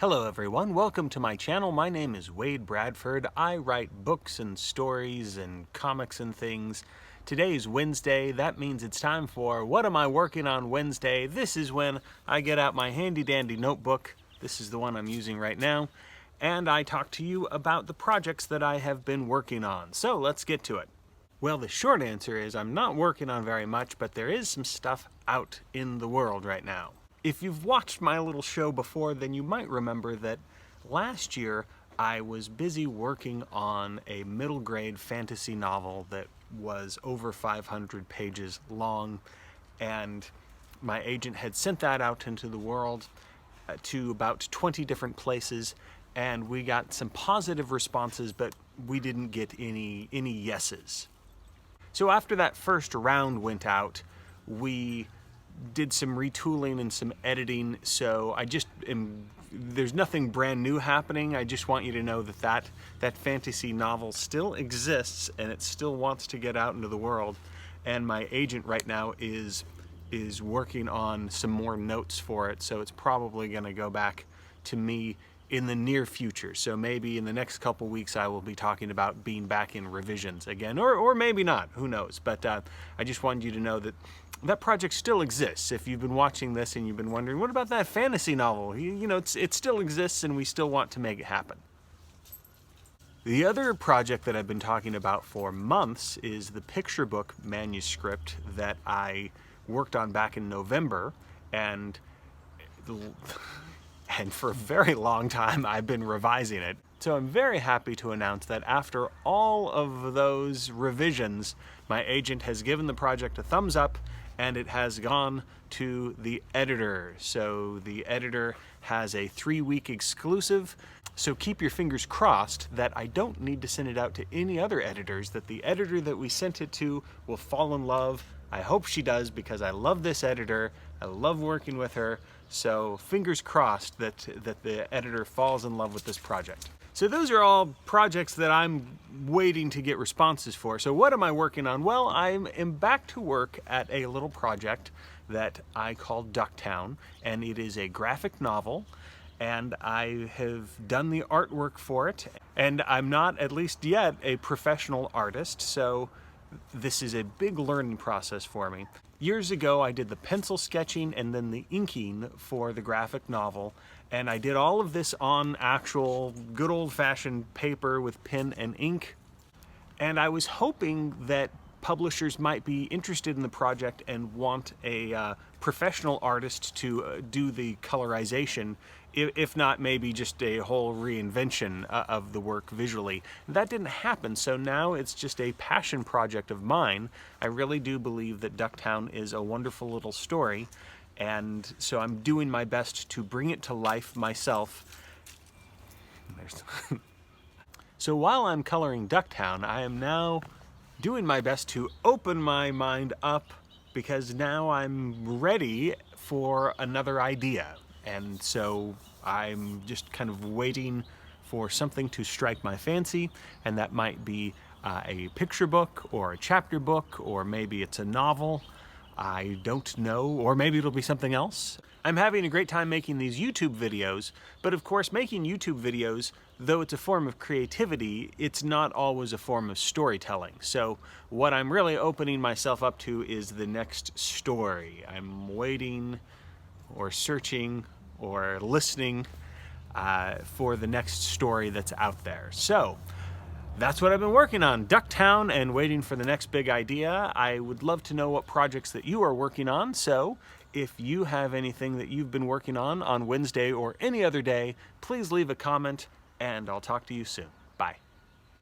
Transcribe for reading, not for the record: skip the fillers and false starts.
Hello everyone, welcome to my channel. My name is Wade Bradford. I write books and stories and comics and things. Today is Wednesday. That means it's time for What Am I Working On Wednesday? This is when I get out my handy dandy notebook. This is the one I'm using right now. And I talk to you about the projects that I have been working on. So let's get to it. Well, the short answer is I'm not working on very much, but there is some stuff out in the world right now. If you've watched my little show before, then you might remember that last year I was busy working on a middle grade fantasy novel that was over 500 pages long, and my agent had sent that out into the world to about 20 different places, and we got some positive responses, but we didn't get any yeses. So after that first round went out, we did some retooling and some editing, so there's nothing brand new happening. I just want you to know that fantasy novel still exists and it still wants to get out into the world, and my agent right now is working on some more notes for it, so it's probably going to go back to me in the near future. So maybe in the next couple weeks I will be talking about being back in revisions again, or maybe not, who knows. But I just wanted you to know that project still exists. If you've been watching this and you've been wondering, what about that fantasy novel? You know, it still exists and we still want to make it happen. The other project that I've been talking about for months is the picture book Manuscript that I worked on back in November, and for a very long time I've been revising it. So I'm very happy to announce that after all of those revisions, my agent has given the project a thumbs up and it has gone to the editor. So the editor has a 3-week exclusive. So keep your fingers crossed that I don't need to send it out to any other editors, that the editor that we sent it to will fall in love. I hope she does, because I love this editor. I love working with her. So fingers crossed that the editor falls in love with this project. So those are all projects that I'm waiting to get responses for. So what am I working on? Well, I am back to work at a little project that I call Ducktown, and it is a graphic novel, and I have done the artwork for it, and I'm not, at least yet, a professional artist, so this is a big learning process for me. Years ago, I did the pencil sketching and then the inking for the graphic novel, and I did all of this on actual good old-fashioned paper with pen and ink. And I was hoping that publishers might be interested in the project and want a professional artist to do the colorization, if not maybe just a whole reinvention of the work visually. That didn't happen, so now it's just a passion project of mine. I really do believe that Ducktown is a wonderful little story, and so I'm doing my best to bring it to life myself. So while I'm coloring Ducktown, I am now doing my best to open my mind up, because now I'm ready for another idea. And so I'm just kind of waiting for something to strike my fancy, and that might be a picture book or a chapter book, or maybe it's a novel. I don't know, or maybe it'll be something else. I'm having a great time making these YouTube videos, but of course making YouTube videos, though it's a form of creativity, it's not always a form of storytelling. So what I'm really opening myself up to is the next story. I'm waiting or searching or listening for the next story that's out there. So that's what I've been working on, Ducktown, and waiting for the next big idea. I would love to know what projects that you are working on, so if you have anything that you've been working on Wednesday or any other day, please leave a comment, and I'll talk to you soon. Bye.